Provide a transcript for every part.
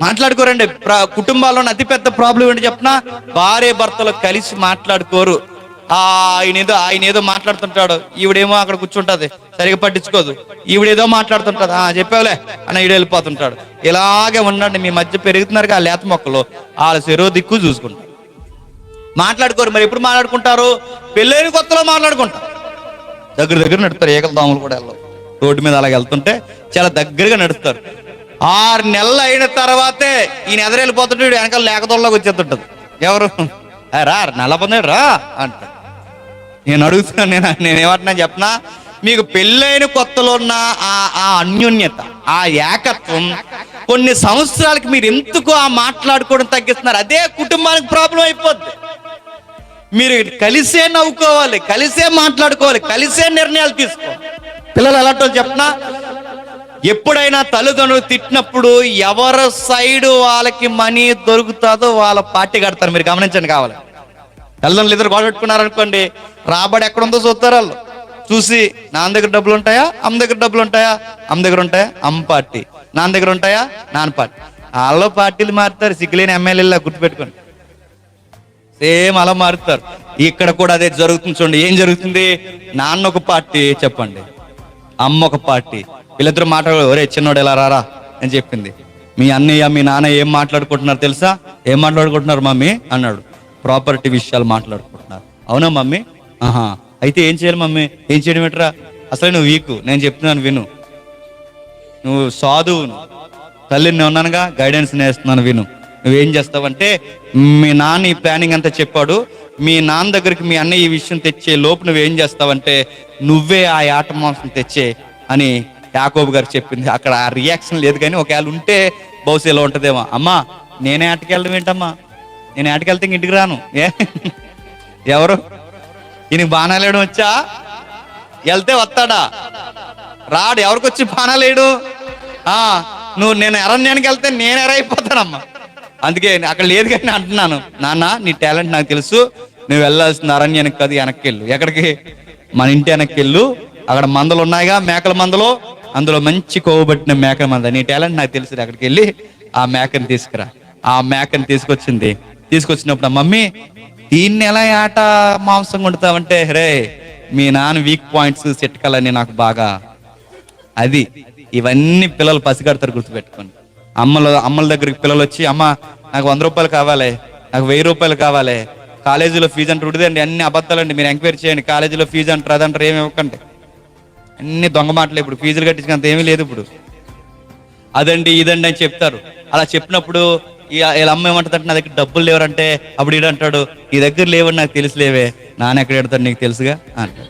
మాట్లాడుకోరండి. కుటుంబాల్లోని అతిపెద్ద ప్రాబ్లం ఏంటి చెప్పనా? భార్య భర్తలు కలిసి మాట్లాడుకోరు. ఆయన ఏదో మాట్లాడుతుంటాడు, ఈవిడేమో అక్కడ కూర్చుంటది, సరిగా పట్టించుకోదు. ఈవిడేదో మాట్లాడుతుంటది, చెప్పావులే అని ఈడు వెళ్ళిపోతుంటాడు. ఇలాగే ఉండండి, మీ మధ్య పెరుగుతున్నారు ఆ లేత మొక్కలు, వాళ్ళ చెరువు దిక్కు చూసుకుంటారు. మాట్లాడుకోరు. మరి ఎప్పుడు మాట్లాడుకుంటారు? పెళ్ళైన కొత్తలో మాట్లాడుకుంటారు. దగ్గర నడుస్తారు. ఏకల దోమలు కూడా వెళ్ళవు. రోడ్డు మీద అలాగ వెళ్తుంటే చాలా దగ్గరగా నడుస్తారు. 6 నెలలు అయిన తర్వాతే ఈయన ఎదురెళ్ళిపోతుంటే వెనకాల లేకదోళ్ళకి వచ్చేస్తుంటది. ఎవరు? రా, నల్ల పొందాడు రా అంట. నేను అడుగుతున్నాను, నేనేమంటున్నా చెప్పనా? మీకు పెళ్ళైన కొత్తలో ఉన్న ఆ అన్యోన్యత, ఆ ఏకత్వం కొన్ని సంవత్సరాలకి మీరు ఎందుకు ఆ మాట్లాడుకోవడం తగ్గిస్తున్నారు? అదే కుటుంబానికి ప్రాబ్లం అయిపోద్ది. మీరు కలిసే నవ్వుకోవాలి, కలిసే మాట్లాడుకోవాలి, కలిసే నిర్ణయాలు తీసుకోవాలి. పిల్లలు ఎలాంటి చెప్పనా? ఎప్పుడైనా తల్లిదండ్రులు తిట్టినప్పుడు ఎవరి సైడు వాళ్ళకి మనీ దొరుకుతుందో వాళ్ళ పార్టీ కడతారు. మీరు గమనించండి. కావాలి, తల్లిదండ్రులు ఇద్దరు గొడవ పెట్టుకున్నారనుకోండి, రాబడి ఎక్కడుందో చూస్తారు వాళ్ళు. చూసి నాన్న దగ్గర డబ్బులు ఉంటాయా, అమ్మ దగ్గర డబ్బులు ఉంటాయా? అమ్మ దగ్గర ఉంటాయా? అమ్మ పార్టీ. నాన్న దగ్గర ఉంటాయా? నాన్న పార్టీ. వాళ్ళు పార్టీలు మారుతారు. సిగ్గులేని ఎమ్మెల్యేలా గుర్తుపెట్టుకోండి. సేమ్ అలా మారుతారు. ఇక్కడ కూడా అదే జరుగుతుంది. చూడండి ఏం జరుగుతుంది. నాన్న ఒక పార్టీ చెప్పండి, అమ్మ ఒక పార్టీ. వీళ్ళిద్దరు మాట్లాడు, ఒరే చిన్నోడు ఎలా రారా అని చెప్పింది. మీ అన్నయ్య మీ నాన్న ఏం మాట్లాడుకుంటున్నారు తెలుసా? ఏం మాట్లాడుకుంటున్నారు మమ్మీ అన్నాడు. ప్రాపర్టీ విషయాలు మాట్లాడుకుంటున్నారు. అవునా మమ్మీ? అయితే ఏం చేయాలి మమ్మీ? ఏం చేయడం ఏంట్రా? అసలు నువ్వు వీకు, నేను చెప్తున్నాను విను. నువ్వు సాధువును, తల్లిని ఉన్నానుగా, గైడెన్స్ నేస్తున్నాను విను. నువ్వేం చేస్తావంటే, మీ నాన్న ఈ ప్లానింగ్ అంతా చెప్పాడు, మీ నాన్న దగ్గరికి మీ అన్నయ్య ఈ విషయం తెచ్చే లోపు నువ్వేం చేస్తావంటే, నువ్వే ఆ ఆట మాంసం తెచ్చే అని యాకోబు గారు చెప్పింది. అక్కడ ఆ రియాక్షన్ లేదు, కానీ ఒకవేళ ఉంటే బహుశా ఇలా ఉంటుందేమో. అమ్మా నేనే ఆటకెళ్ళడం ఏంటమ్మా? నేను ఆటకెళ్తే ఇంటికి రాను. ఎవరు? ఈయనకి బాణాలు వేయడం వచ్చా? వెళ్తే వస్తాడా? రాడు. ఎవరికి వచ్చి బాణాలు వేయడు? నేను అరణ్యానికి వెళ్తే నేను ఎరైపోతానమ్మా. అందుకే అక్కడ లేదు కానీ అంటున్నాను, నాన్న నీ టాలెంట్ నాకు తెలుసు, నువ్వు వెళ్ళాల్సిన అరణ్యానికి కాదు, వెనక్కి వెళ్ళు. ఎక్కడికి? మన ఇంటి వెనక్కి వెళ్ళు. అక్కడ మందలు ఉన్నాయిగా, మేకల మందలు, అందులో మంచి కొవ్వబట్టిన మేకల మంద. నీ టాలెంట్ నాకు తెలుసు, అక్కడికి వెళ్ళి ఆ మేకని తీసుకురా. ఆ మేకని తీసుకొచ్చినప్పుడు మమ్మీ దీన్ని ఎలా ఆట మాంసం కొడతావంటే, రే మీ నాన్న వీక్ పాయింట్స్ చిట్కాలని నాకు బాగా అది. ఇవన్నీ పిల్లలు పసిగడతారు, గుర్తుపెట్టుకోండి. అమ్మల దగ్గరికి పిల్లలు వచ్చి, అమ్మ నాకు 100 రూపాయలు కావాలి, నాకు 1000 రూపాయలు కావాలి, కాలేజీలో ఫీజు అంటే ఉడిదండి, అన్ని అబద్ధాలండి, మీరు ఎంక్వైరీ చేయండి. కాలేజీలో ఫీజు అంటారు, అదంటారు, ఏమి ఇవ్వకండి. అన్ని దొంగ మాటలు. ఇప్పుడు ఫీజులు కట్టించినంత ఏమీ లేదు. ఇప్పుడు అదండి ఇదండి అని చెప్తారు. అలా చెప్పినప్పుడు వీళ్ళ అమ్మ ఏమంటుందంటే, నా దగ్గర డబ్బులు లేవరంటే, అప్పుడు ఈడంటాడు, నీ దగ్గర లేవని నాకు తెలుసులేవే, నాన్న ఎక్కడ ఎడతాడు నీకు తెలుసుగా అంటాడు.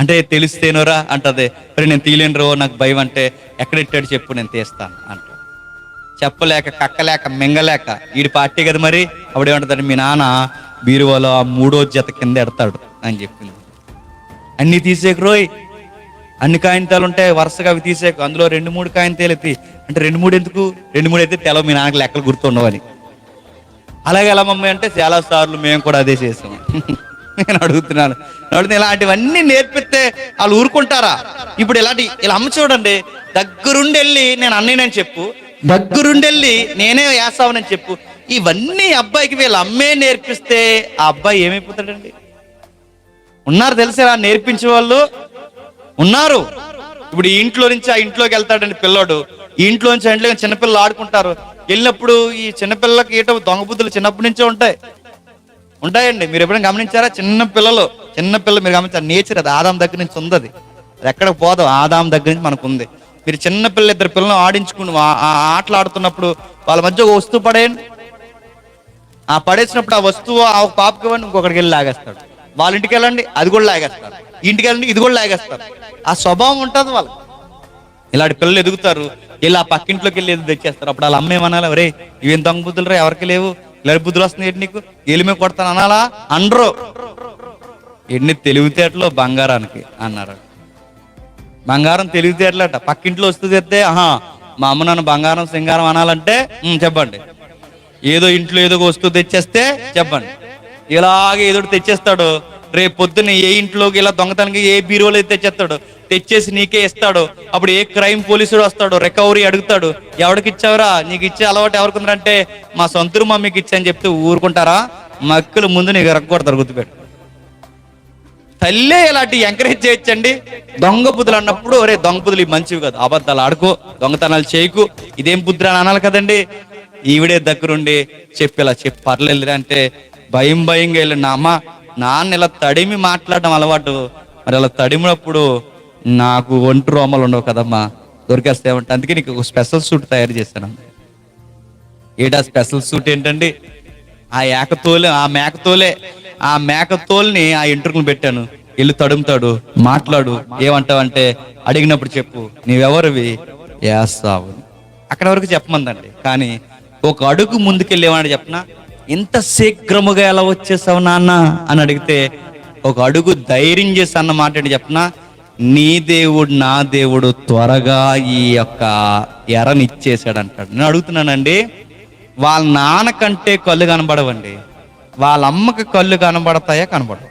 అంటే తెలిస్తేనోరా అంటది. మరి నేను తీయలేను, నాకు భయం. అంటే ఎక్కడెట్టాడు చెప్పు, నేను తీస్తాను అంటాడు. చెప్పలేక కక్కలేక మింగలేక, వీడి పార్టీ కదా మరి. అప్పుడు ఏమంటుందంటే, మీ నాన్న బీరువాలో ఆ 3వ జత కింద ఎడతాడు అని చెప్పింది. అన్ని తీసేకురోయ్, అన్ని కాగితాలు ఉంటాయి వరుసగా, అవి తీసేకు. అందులో 2-3 కాగితాలు ఎత్తి. అంటే 2-3 ఎందుకు? 2-3 అయితే తెలవు, మీ నాన్నకి లెక్కలు గుర్తుండవని. అలాగే ఎలా మమ్మీ అంటే, చాలా సార్లు మేము కూడా అదే చేసాము. నేను అడుగుతున్నాను, ఇలాంటివన్నీ నేర్పిస్తే వాళ్ళు ఊరుకుంటారా? ఇప్పుడు ఇలా అమ్మ చూడండి, దగ్గరుండెళ్ళి నేను అన్నయ్యనని చెప్పు, దగ్గరుండెళ్ళి నేనే వేస్తావనని చెప్పు. ఇవన్నీ అబ్బాయికి వీళ్ళ అమ్మే నేర్పిస్తే ఆ అబ్బాయి ఏమైపోతాడండి? ఉన్నారు తెలిసే నేర్పించే వాళ్ళు ఉన్నారు. ఇప్పుడు ఈ ఇంట్లో నుంచి ఆ ఇంట్లోకి వెళ్తాడండి పిల్లోడు. ఈ ఇంట్లో నుంచి ఆ ఇంట్లో చిన్నపిల్లలు ఆడుకుంటారు. వెళ్ళినప్పుడు ఈ చిన్నపిల్లలకి ఏటో దొంగ బుద్ధులు చిన్నప్పటి నుంచే ఉంటాయండి. మీరు ఎప్పుడైనా గమనించారా? చిన్నపిల్లలు మీరు గమనించారు, నేచర్ అది ఆదాం దగ్గర నుంచి ఉంది. అది ఎక్కడికి పోదాం, ఆదాం దగ్గర నుంచి మనకు ఉంది. మీరు చిన్నపిల్లలు 2 పిల్లలను ఆడించుకుని ఆటలు ఆడుతున్నప్పుడు వాళ్ళ మధ్య ఒక వస్తువు పడేయండి. ఆ పడేసినప్పుడు ఆ వస్తువు ఆ పాపకి ఇవ్వండి, ఇంకొకటికి వెళ్ళి లాగేస్తాడు. వాళ్ళ ఇంటికి వెళ్ళండి, అది కూడా లాగేస్తారు. ఇంటికి వెళ్ళండి, ఇది కూడా లాగేస్తారు. ఆ స్వభావం ఉంటుంది వాళ్ళకి. ఇలాంటి పిల్లలు ఎదుగుతారు. ఇలా పక్కింట్లోకి వెళ్ళి ఎదుగు తెచ్చేస్తారు. అప్పుడు వాళ్ళ అమ్మ ఏమనాలి, రే ఇవేం దొంగ బుద్ధులు రా, ఎవరికి లేవు, ఇలాంటి బుద్ధులు వస్తున్నాయి నీకు, ఏలిమే కొడతాను అనాలా? అనరు. ఎన్ని తెలివితేటలో బంగారానికి అన్నారు. బంగారం తెలివితేటలట. పక్కింట్లో వస్తూ తెస్తే, మా అమ్మ నన్ను బంగారం సింగారం అనాలంటే చెప్పండి. ఏదో ఇంట్లో ఏదో వస్తువు తెచ్చేస్తే చెప్పండి, ఇలాగే ఏదో తెచ్చేస్తాడు. రేపు పొద్దున్న ఏ ఇంట్లోకి ఇలా దొంగతనానికి ఏ బీరువాలో తెచ్చేస్తాడు. తెచ్చేసి నీకే ఇస్తాడు. అప్పుడు ఏ క్రైమ్ పోలీసుడు వస్తాడు, రికవరీ అడుగుతాడు, ఎవరికి ఇచ్చావురా, నీకు ఇచ్చే అలవాటు ఎవరికుందంటే మా సొంతూరు మమ్మీకి ఇచ్చా అని చెప్తే ఊరుకుంటారా? మక్కులు ముందు నీకు ఎరగకూడదు, గుర్తుపెట్టు. తల్లే ఇలాంటి ఎంకరేజ్ చేయొచ్చండి. దొంగ బుద్ధులు అన్నప్పుడు, ఒరే దొంగ బుద్ధులు ఇవి మంచివి కాదు, అబద్ధాలు ఆడుకో, దొంగతనాలు చేయకు, ఇదేం బుద్ధులు అని అనాలి కదండి. ఈవిడే దగ్గరుండి చెప్పేలా చెప్పి పర్లేదు అంటే భయంగా వెళ్ళండి. అమ్మ నాన్న ఇలా తడిమి మాట్లాడడం అలవాటు, మరి అలా తడిమినప్పుడు నాకు ఒంటి రోమలు ఉండవు కదమ్మా, దొరికేస్తామంటే అందుకే నీకు ఒక స్పెషల్ సూట్ తయారు చేశాను. ఏడా స్పెషల్ సూట్ ఏంటండి? ఆ మేకతోల్ని ఆ ఎంట్రుకలు పెట్టాను. ఇల్లు తడుముతాడు, మాట్లాడు, ఏమంటావంటే అడిగినప్పుడు చెప్పు, నీవెవరివి వేస్తావు, అక్కడ వరకు చెప్పమందండి. కానీ ఒక అడుగు ముందుకెళ్ళేవాడు చెప్పనా, ఇంత శీఘ్రముగా ఎలా వచ్చేసావు నాన్న అని అడిగితే ఒక అడుగు ధైర్యం చేసి అన్న మాట ఏంటి చెప్పనా, నీ దేవుడు నా దేవుడు త్వరగా ఈ యొక్క ఎరని ఇచ్చేసాడు అంటాడు. నేను అడుగుతున్నానండి, వాళ్ళ నాన్న కంటే కళ్ళు కనబడవండి, వాళ్ళ అమ్మకి కళ్ళు కనబడతాయా? కనబడవు.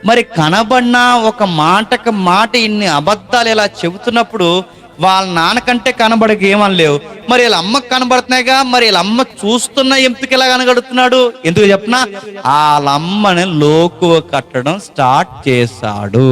మరి కనబడినా ఒక మాటకు మాట ఇన్ని అబద్ధాలు ఇలా చెబుతున్నప్పుడు వాళ్ళ నాన్నకంటే కనబడక ఏమనలేవు, మరి వీళ్ళ అమ్మకు కనబడుతున్నాయిగా, మరి వీళ్ళ అమ్మ చూస్తున్న ఎందుకు ఇలా కనగడుతున్నాడు? ఎందుకు చెప్పనా, వాళ్ళ అమ్మని లోకువ కట్టడం స్టార్ట్ చేశాడు.